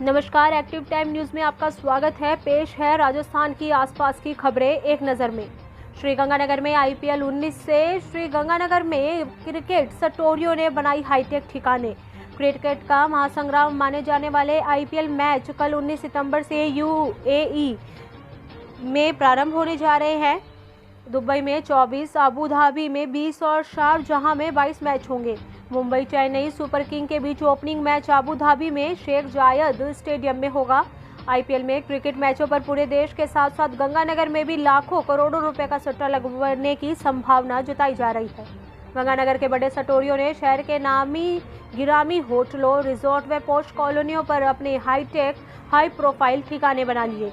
नमस्कार, active time news में आपका स्वागत है। पेश है राजस्थान की आसपास की खबरें एक नज़र में। श्रीगंगानगर में आईपीएल 19 से श्रीगंगानगर में क्रिकेट सटोरियों ने बनाई हाईटेक ठिकाने। क्रिकेट का महासंग्राम माने जाने वाले आईपीएल मैच कल 19 सितंबर से यूएई में प्रारंभ होने जा रहे हैं। दुबई में 24, अबू धाबी में 20 और शारजाह में 22 मैच होंगे। मुंबई चेन्नई सुपर किंग के बीच ओपनिंग मैच अबू धाबी में शेख जायद स्टेडियम में होगा। आईपीएल में क्रिकेट मैचों पर पूरे देश के साथ साथ गंगानगर में भी लाखों करोड़ों रुपए का सट्टा लगवाने की संभावना जताई जा रही है। गंगानगर के बड़े सटोरियों ने शहर के नामी गिरामी होटलों, रिजॉर्ट व पोस्ट कॉलोनियों पर अपने हाई प्रोफाइल ठिकाने बना लिए,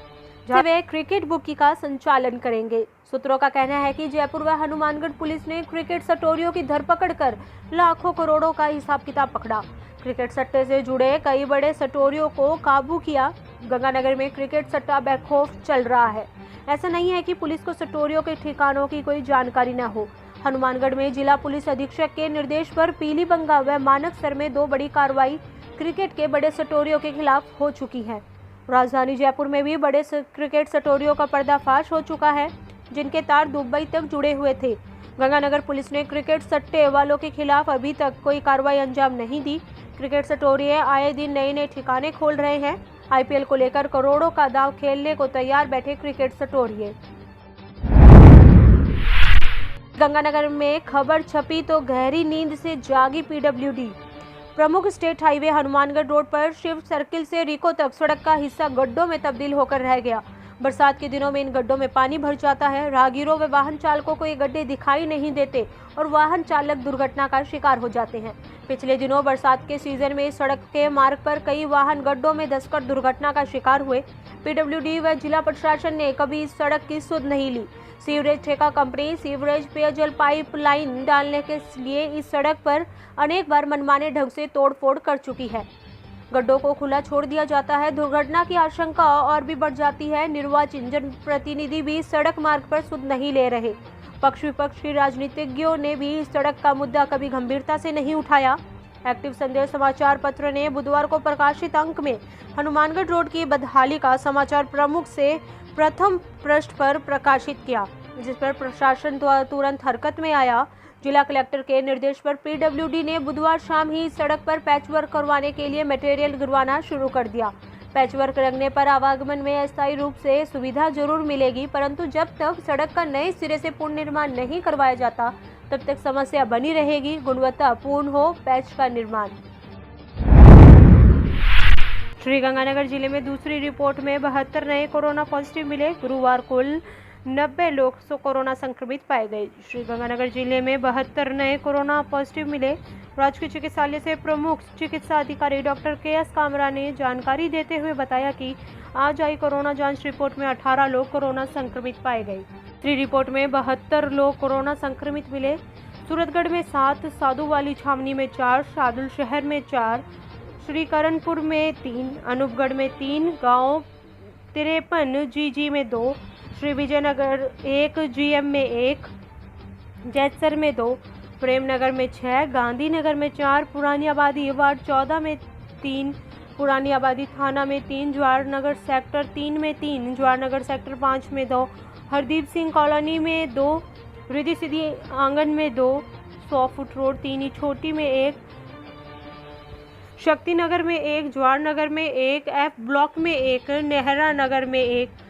जहां वे क्रिकेट बुकी का संचालन करेंगे। सूत्रों का कहना है कि जयपुर व हनुमानगढ़ पुलिस ने क्रिकेट सटोरियों की धरपकड़ कर लाखों करोड़ों का हिसाब किताब पकड़ा। क्रिकेट सट्टे से जुड़े कई बड़े सटोरियों को काबू किया। गंगानगर में क्रिकेट सट्टा बेखौफ चल रहा है। ऐसा नहीं है कि पुलिस को सटोरियों के ठिकानों की कोई जानकारी न हो। हनुमानगढ़ में जिला पुलिस अधीक्षक के निर्देश पर पीलीबंगा व मानकसर में 2 बड़ी कार्रवाई क्रिकेट के बड़े सटोरियों के खिलाफ हो चुकी है। राजधानी जयपुर में भी बड़े क्रिकेट सटोरियों का पर्दाफाश हो चुका है, जिनके तार दुबई तक जुड़े हुए थे। गंगानगर पुलिस ने क्रिकेट सट्टे वालों के खिलाफ अभी तक कोई कार्रवाई अंजाम नहीं दी। क्रिकेट सटोरिये आए दिन नए ठिकाने खोल रहे हैं। आईपीएल को लेकर करोड़ों का दांव खेलने को तैयार बैठे क्रिकेट सटोरिये। गंगानगर में खबर छपी तो गहरी नींद से जागी पीडब्ल्यूडी। प्रमुख स्टेट हाईवे हनुमानगढ़ रोड पर शिव सर्किल से रिको तक सड़क का हिस्सा गड्ढों में तब्दील होकर रह गया। बरसात के दिनों में इन गड्ढों में पानी भर जाता है। राहगीरों व वाहन चालकों को ये गड्ढे दिखाई नहीं देते और वाहन चालक दुर्घटना का शिकार हो जाते हैं। पिछले दिनों बरसात के सीजन में इस सड़क के मार्ग पर कई वाहन गड्ढों में धंसकर दुर्घटना का शिकार हुए। पीडब्ल्यूडी व जिला प्रशासन ने कभी इस सड़क की सुध नहीं ली। सीवरेज ठेका कंपनी सीवरेज पेयजल पाइप लाइन डालने के लिए इस सड़क पर अनेक बार मनमाने ढंग से तोड़फोड़ कर चुकी है। गड्ढों को खुला छोड़ दिया जाता है। दुर्घटना की आशंका और भी बढ़ जाती है। निर्वाचित जनप्रतिनिधि भी सड़क मार्ग पर सुध नहीं ले रहे। पक्ष विपक्ष के राजनीतिज्ञों ने भी इस सड़क का मुद्दा कभी गंभीरता से नहीं उठाया। एक्टिव संदेश समाचार पत्र ने बुधवार को प्रकाशित अंक में हनुमानगढ़ रोड की बदहाली का समाचार प्रमुख से प्रथम पृष्ठ पर प्रकाशित किया, जिस पर प्रशासन तुरंत हरकत में आया। जिला कलेक्टर के निर्देश पर पीडब्ल्यूडी ने बुधवार शाम ही सड़क पर पैचवर्क करवाने के लिए मटेरियल गिरवाना शुरू कर दिया। पैचवर्क लगने पर आवागमन में अस्थायी रूप से सुविधा जरूर मिलेगी, परंतु जब तक सड़क का नए सिरे से पुनर्निर्माण नहीं करवाया जाता तब तक समस्या बनी रहेगी। गुणवत्तापूर्ण हो पैच का निर्माण। श्रीगंगानगर जिले में दूसरी रिपोर्ट में 72 नए कोरोना पॉजिटिव मिले। गुरुवार कुल 90 लोग कोरोना संक्रमित पाए गए। श्रीगंगानगर जिले में 72 नए कोरोना पॉजिटिव मिले। राजकीय चिकित्सालय से प्रमुख चिकित्सा अधिकारी डॉक्टर के.एस. कामरा ने जानकारी देते हुए बताया कि आज आई कोरोना जांच रिपोर्ट में 18 लोग कोरोना संक्रमित पाए गए। दूसरी रिपोर्ट में 72 लोग कोरोना संक्रमित मिले। सूरतगढ़ में 7, साधुवाली छावनी में 4, शादुल शहर में 4, श्रीकरणपुर में 3, अनूपगढ़ में 3, गांव 53 जीजी में 2, श्री विजयनगर 1, जीएम में 1, जैतसर में 2, प्रेमनगर में 6, गांधीनगर में 4, पुरानी आबादी वार्ड 14 में 3, पुरानी आबादी थाना में 3, जवाहरनगर सेक्टर 3 में 3, जवाहरनगर सेक्टर 5 में 2, हरदीप सिंह कॉलोनी में 2, रिद्धि सिद्धि आंगन में 2, 100 फुट रोड 3 छोटी में 1, शक्ति नगर में 1, जवाहरनगर में 1, एफ ब्लॉक में 1, नेहरा नगर में 1,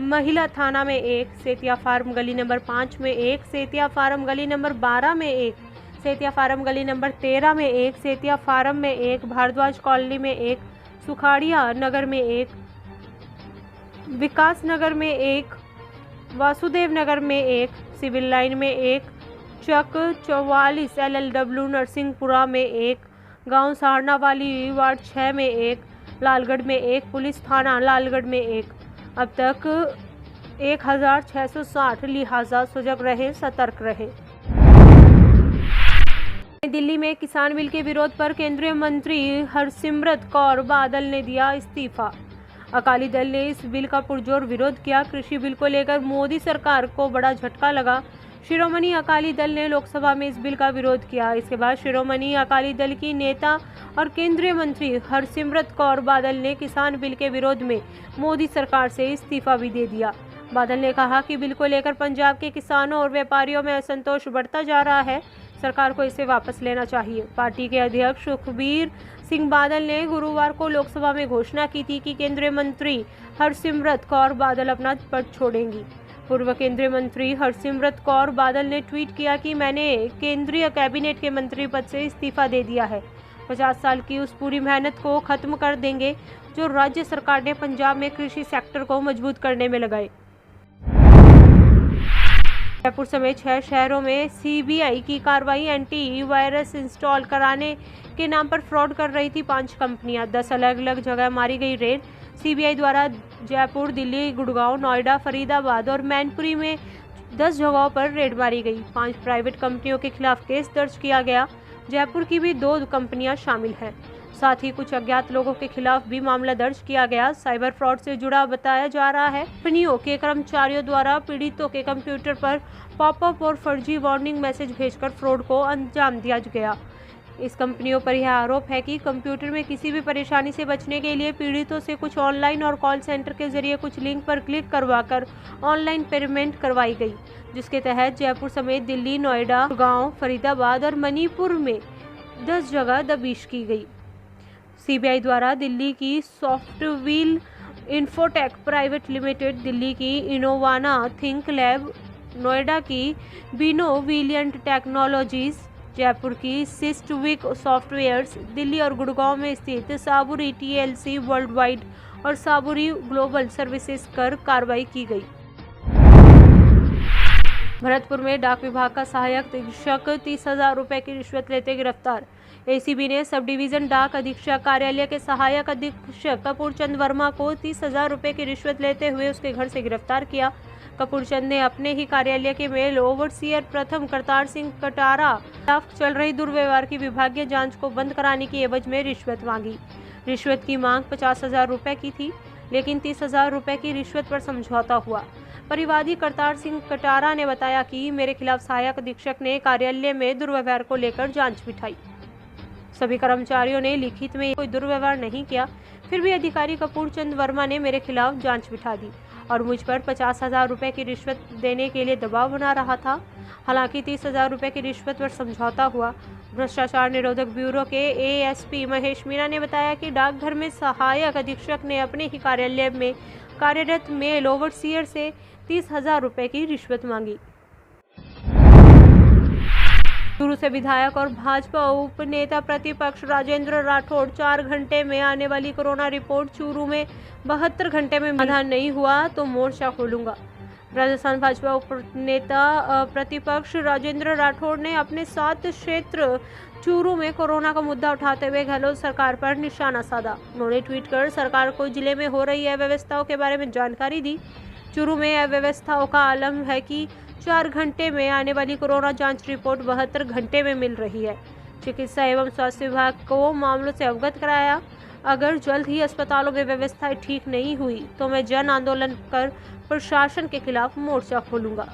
महिला थाना में 1, सेतिया फार्म गली नंबर 5 में 1, सेतिया फार्म गली नंबर 12 में 1, सेतिया फार्म गली नंबर 13 में 1, सेतिया फार्म में 1, भारद्वाज कॉलोनी में 1, सुखाड़िया नगर में 1, विकास नगर में 1, वासुदेव नगर में 1, सिविल लाइन में 1, चक 44 LLW नरसिंहपुरा में 1, गांव सहारना वाली वार्ड 6 में 1, लालगढ़ में 1, पुलिस थाना लालगढ़ में 1। अब तक 1660, लिहाजा सजग रहे, सतर्क रहे। दिल्ली में किसान बिल के विरोध पर केंद्रीय मंत्री हरसिमरत कौर बादल ने दिया इस्तीफा। अकाली दल ने इस बिल का पुरजोर विरोध किया। कृषि बिल को लेकर मोदी सरकार को बड़ा झटका लगा। शिरोमणि अकाली दल ने लोकसभा में इस बिल का विरोध किया। इसके बाद शिरोमणि अकाली दल की नेता और केंद्रीय मंत्री हरसिमरत कौर बादल ने किसान बिल के विरोध में मोदी सरकार से इस्तीफा भी दे दिया। बादल ने कहा कि बिल को लेकर पंजाब के किसानों और व्यापारियों में असंतोष बढ़ता जा रहा है, सरकार को इसे वापस लेना चाहिए। पार्टी के अध्यक्ष सुखबीर सिंह बादल ने गुरुवार को लोकसभा में घोषणा की थी कि केंद्रीय मंत्री हरसिमरत कौर बादल अपना पद छोड़ेंगी। पूर्व केंद्रीय मंत्री हरसिमरत कौर बादल ने ट्वीट किया कि मैंने केंद्रीय कैबिनेट के मंत्री पद से इस्तीफा दे दिया है। 50 साल की उस पूरी मेहनत को खत्म कर देंगे जो राज्य सरकार ने पंजाब में कृषि सेक्टर को मजबूत करने में लगाई। जयपुर समेत 6 शहरों में सीबीआई की कार्रवाई। एंटी वायरस इंस्टॉल कराने के नाम पर फ्रॉड कर रही थी 5 कंपनियां। 10 अलग अलग जगह मारी गई रेड। सीबीआई द्वारा जयपुर, दिल्ली, गुड़गांव, नोएडा, फरीदाबाद और मैनपुरी में 10 जगहों पर रेड मारी गई। 5 प्राइवेट कंपनियों के खिलाफ केस दर्ज किया गया। जयपुर की भी 2 कंपनियां शामिल हैं। साथ ही कुछ अज्ञात लोगों के खिलाफ भी मामला दर्ज किया गया। साइबर फ्रॉड से जुड़ा बताया जा रहा है। कंपनियों के कर्मचारियों द्वारा पीड़ितों के कंप्यूटर पर पॉपअप और फर्जी वार्निंग मैसेज भेजकर फ्रॉड को अंजाम दिया गया। इस कंपनियों पर यह आरोप है कि कंप्यूटर में किसी भी परेशानी से बचने के लिए पीड़ितों से कुछ ऑनलाइन और कॉल सेंटर के जरिए कुछ लिंक पर क्लिक करवाकर ऑनलाइन पेमेंट करवाई गई, जिसके तहत जयपुर समेत दिल्ली, नोएडा, गुड़गांव, फरीदाबाद और मणिपुर में 10 जगह दबिश की गई। सीबीआई द्वारा दिल्ली की सॉफ्टवील इन्फोटेक प्राइवेट लिमिटेड, दिल्ली की इनोवाना थिंक लैब, नोएडा की बिनोविलियंट टेक्नोलॉजीज, जयपुर की सिस्टविक सॉफ्टवेयर्स, दिल्ली और गुड़गांव में स्थित साबुरी टीएलसी वर्ल्ड वाइड और साबुरी ग्लोबल सर्विसेज कर कार्रवाई की गई। भरतपुर में डाक विभाग का सहायक अधीक्षक 30,000 रुपए की रिश्वत लेते गिरफ्तार। एसीबी ने सब डिवीजन डाक अधीक्षक कार्यालय के सहायक अधीक्षक कपूरचंद वर्मा को 30,000 रुपए की रिश्वत लेते हुए उसके घर से गिरफ्तार किया। कपूरचंद ने अपने ही कार्यालय के मेल ओवरसीयर प्रथम करतार सिंह कटारा खिलाफ चल रही दुर्व्यवहार की विभागीय जांच को बंद कराने की एवज में रिश्वत मांगी। रिश्वत की मांग 50,000 रुपए की थी, लेकिन 30,000 रुपए की रिश्वत पर समझौता हुआ। परिवादी करतार सिंह कटारा ने बताया कि मेरे खिलाफ सहायक अधीक्षक ने कार्यालय में दुर्व्यवहार को लेकर जांच बिठाई। सभी कर्मचारियों ने लिखित में कोई दुर्व्यवहार नहीं किया, फिर भी अधिकारी कपूरचंद वर्मा ने मेरे खिलाफ जांच बिठा दी और मुझ पर 50,000 रुपए की रिश्वत देने के लिए दबाव बना रहा था। हालांकि 30,000 रुपए की रिश्वत पर समझौता हुआ। भ्रष्टाचार निरोधक ब्यूरो के एएसपी महेश मीणा ने बताया कि डाकघर में सहायक अधीक्षक ने अपने ही कार्यालय में कार्यरत मेल ओवरसीयर से 30,000 रुपए की रिश्वत मांगी। चूरू से विधायक और भाजपा उप नेता प्रतिपक्ष राजेंद्र राठौड़ 4 घंटे में आने वाली कोरोना रिपोर्ट, चूरू में 72 घंटे में समाधान नहीं हुआ तो मोर्चा खोलूंगा। राजस्थान भाजपा उप नेता प्रतिपक्ष राजेंद्र राठौड़ ने अपने 7 क्षेत्र चूरू में कोरोना का मुद्दा उठाते हुए गहलोत सरकार पर निशाना साधा। उन्होंने ट्वीट कर सरकार को जिले में हो रही अव्यवस्थाओं के बारे में जानकारी दी। चूरू में अव्यवस्थाओं का आलम है कि 4 घंटे में आने वाली कोरोना जांच रिपोर्ट 72 घंटे में मिल रही है। चिकित्सा एवं स्वास्थ्य विभाग को मामलों से अवगत कराया। अगर जल्द ही अस्पतालों में व्यवस्थाएं ठीक नहीं हुई तो मैं जन आंदोलन कर प्रशासन के खिलाफ मोर्चा खोलूंगा।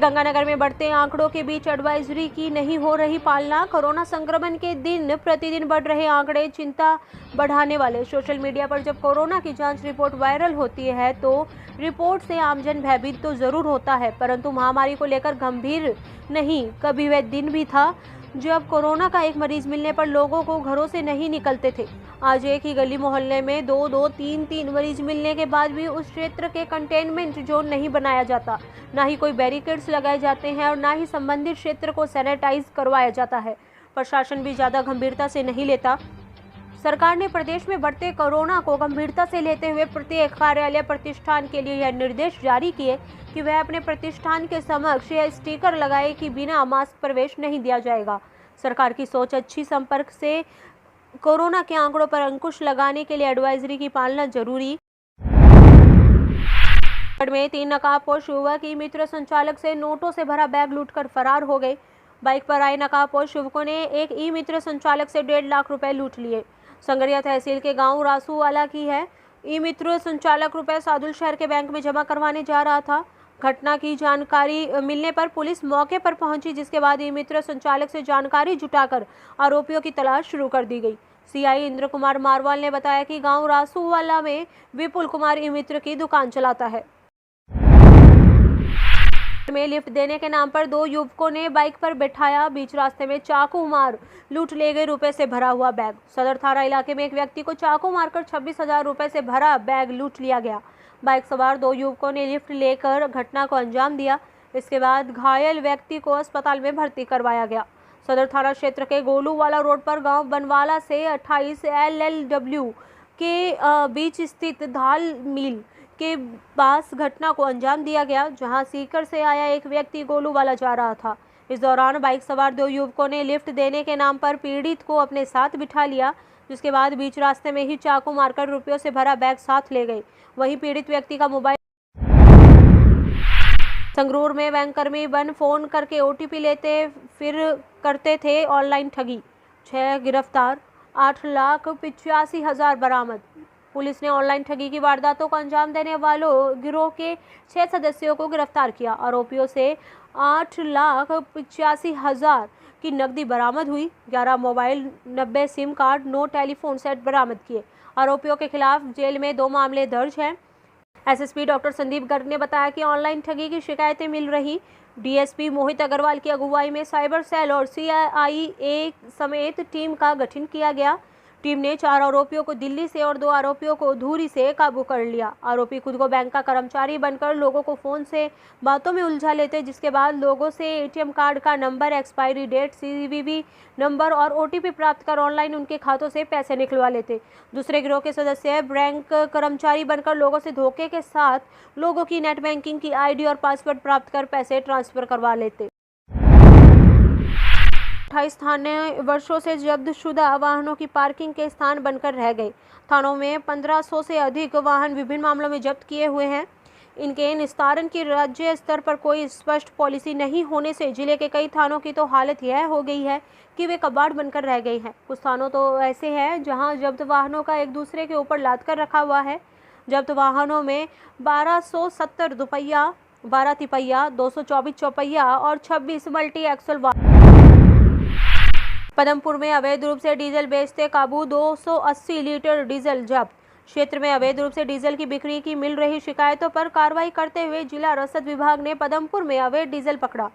गंगानगर में बढ़ते आंकड़ों के बीच एडवाइजरी की नहीं हो रही पालना। कोरोना संक्रमण के दिन प्रतिदिन बढ़ रहे आंकड़े चिंता बढ़ाने वाले। सोशल मीडिया पर जब कोरोना की जांच रिपोर्ट वायरल होती है तो रिपोर्ट से आमजन भयभीत तो जरूर होता है, परंतु महामारी को लेकर गंभीर नहीं। कभी वह दिन भी था जब कोरोना का एक मरीज मिलने पर लोगों को घरों से नहीं निकलते थे। आज एक ही गली मोहल्ले में 2-2, 3-3 मरीज मिलने के बाद भी उस क्षेत्र के कंटेनमेंट जोन नहीं बनाया जाता, ना ही कोई बैरिकेड्स लगाए जाते हैं और ना ही संबंधित क्षेत्र को सैनिटाइज करवाया जाता है। प्रशासन भी ज़्यादा गंभीरता से नहीं लेता। सरकार ने प्रदेश में बढ़ते कोरोना को गंभीरता से लेते हुए प्रत्येक कार्यालय प्रतिष्ठान के लिए यह निर्देश जारी किए कि वह अपने प्रतिष्ठान के समक्ष यह स्टिकर लगाए कि बिना मास्क प्रवेश नहीं दिया जाएगा। सरकार की सोच अच्छी। संपर्क से कोरोना के आंकड़ों पर अंकुश लगाने के लिए एडवाइजरी की पालना जरूरी। में 3 नकाबपोश युवक ई मित्र संचालक से नोटों से भरा बैग लूटकर फरार हो गए। बाइक पर आए नकाबपोश युवकों ने एक ई मित्र संचालक से 1.5 लाख रुपए लूट लिए। संगरिया तहसील के गांव रासूवाला की है। ई मित्र संचालक रुपए सादुल शहर के बैंक में जमा करवाने जा रहा था। घटना की जानकारी मिलने पर पुलिस मौके पर पहुंची, जिसके बाद ई मित्र संचालक से जानकारी जुटाकर आरोपियों की तलाश शुरू कर दी गई। सीआई इंद्र कुमार मारवाल ने बताया कि गांव रासूवाला में विपुल कुमार ई मित्र की दुकान चलाता है। में लिफ्ट देने के नाम पर दो युवकों ने बाइक पर बैठाया, बीच रास्ते में चाकू मार लूट ले गए रुपए से भरा हुआ बैग। सदर थाना इलाके में एक व्यक्ति को चाकू मारकर 26,000 रुपए से भरा बैग लूट लिया गया। बाइक सवार दो युवकों ने लिफ्ट लेकर घटना को अंजाम दिया। इसके बाद घायल व्यक्ति को अस्पताल में भर्ती करवाया गया। सदर थाना क्षेत्र के गोलूवाला रोड पर गांव बनवाला से 28 LLW के बीच स्थित धाल मिल के पास घटना को अंजाम दिया गया, जहां सीकर से आया एक व्यक्ति गोलूवाला जा रहा था। इस दौरान बाइक सवार दो युवकों ने लिफ्ट देने के नाम पर पीड़ित को अपने साथ बिठा लिया, जिसके बाद बीच रास्ते में ही चाकू मारकर रुपयों से भरा बैग साथ ले गए। वहीं पीड़ित व्यक्ति का मोबाइल। संगरूर में बैंककर्मी बन फोन करके OTP लेते फिर करते थे ऑनलाइन ठगी, 6 गिरफ्तार, 8,85,000 बरामद। पुलिस ने ऑनलाइन ठगी की वारदातों को अंजाम देने वालों गिरोह के 6 सदस्यों को गिरफ्तार किया। आरोपियों से 8,85,000 की नकदी बरामद हुई, 11 mobile, 90 SIM card, 9 telephone set बरामद किए। आरोपियों के खिलाफ जेल में 2 मामले दर्ज हैं। SSP डॉक्टर संदीप गर्ग ने बताया कि ऑनलाइन ठगी की शिकायतें मिल रही। DSP मोहित अग्रवाल की अगुवाई में साइबर सेल और CIA समेत टीम का गठन किया गया। टीम ने 4 आरोपियों को दिल्ली से और 2 आरोपियों को धूरी से काबू कर लिया। आरोपी खुद को बैंक का कर्मचारी बनकर लोगों को फोन से बातों में उलझा लेते, जिसके बाद लोगों से ATM कार्ड का नंबर, एक्सपायरी डेट, CVV नंबर और OTP प्राप्त कर ऑनलाइन उनके खातों से पैसे निकलवा लेते। दूसरे गिरोह के सदस्य बैंक कर्मचारी बनकर लोगों से धोखे के साथ लोगों की नेट बैंकिंग की ID और पासवर्ड प्राप्त कर पैसे ट्रांसफर करवा लेते। 28 थाने वर्षों से जब्तशुदा वाहनों की पार्किंग के स्थान बनकर रह गए। थानों में 1500 से अधिक वाहन विभिन्न मामलों में जब्त किए हुए हैं। इनके निस्तारण की राज्य स्तर पर कोई स्पष्ट पॉलिसी नहीं होने से जिले के कई थानों की तो हालत यह हो गई है कि वे कबाड़ बनकर रह गए हैं। कुछ थानों तो ऐसे हैं जहां जब्त वाहनों का एक दूसरे के ऊपर लाद कर रखा हुआ है। जब्त वाहनों में 1270 दुपहिया, 12 तिपहिया, 224 चौपहिया और 26 मल्टी एक्सल वाहन। पदमपुर में अवैध रूप से डीजल बेचते काबू, 280 लीटर डीजल जब्त। क्षेत्र में अवैध रूप से डीजल की बिक्री की मिल रही शिकायतों पर कार्रवाई करते हुए जिला रसद विभाग ने पदमपुर में अवैध डीजल पकड़ा।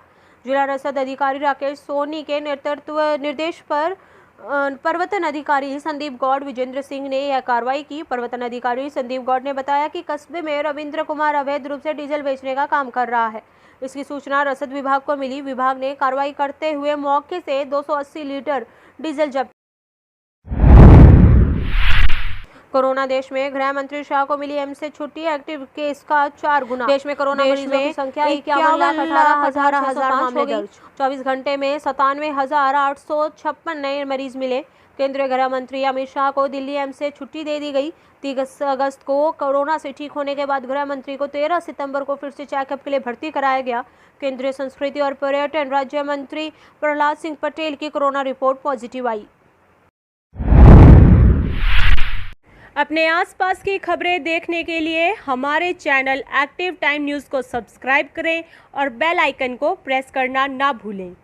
जिला रसद अधिकारी राकेश सोनी के निर्देश पर प्रवर्तन अधिकारी संदीप गौड़, विजेंद्र सिंह ने यह कार्रवाई की। प्रवर्तन अधिकारी संदीप गौड़ ने बताया कि कस्बे में रविंद्र कुमार अवैध रूप से डीजल बेचने का काम कर रहा है। इसकी सूचना रसद विभाग को मिली। विभाग ने कार्रवाई करते हुए मौके से 280 लीटर डीजल जब्त। कोरोना देश में गृह मंत्री शाह को मिली एम्स से छुट्टी, एक्टिव केस का 4 गुना। देश में कोरोना मरीजों की संख्या 51,18,605 हो गई। 24 घंटे में 97,856 नए मरीज मिले। केंद्रीय गृह मंत्री अमित शाह को दिल्ली एम्स से छुट्टी दे दी गई। 30 अगस्त को कोरोना से ठीक होने के बाद गृह मंत्री को 13 सितंबर को फिर से चेकअप के लिए भर्ती कराया गया। केंद्रीय संस्कृति और पर्यटन राज्य मंत्री प्रहलाद सिंह पटेल की कोरोना रिपोर्ट पॉजिटिव आई। अपने आसपास की खबरें देखने के लिए हमारे चैनल एक्टिव टाइम न्यूज़ को सब्सक्राइब करें और बेल आइकन को प्रेस करना ना भूलें।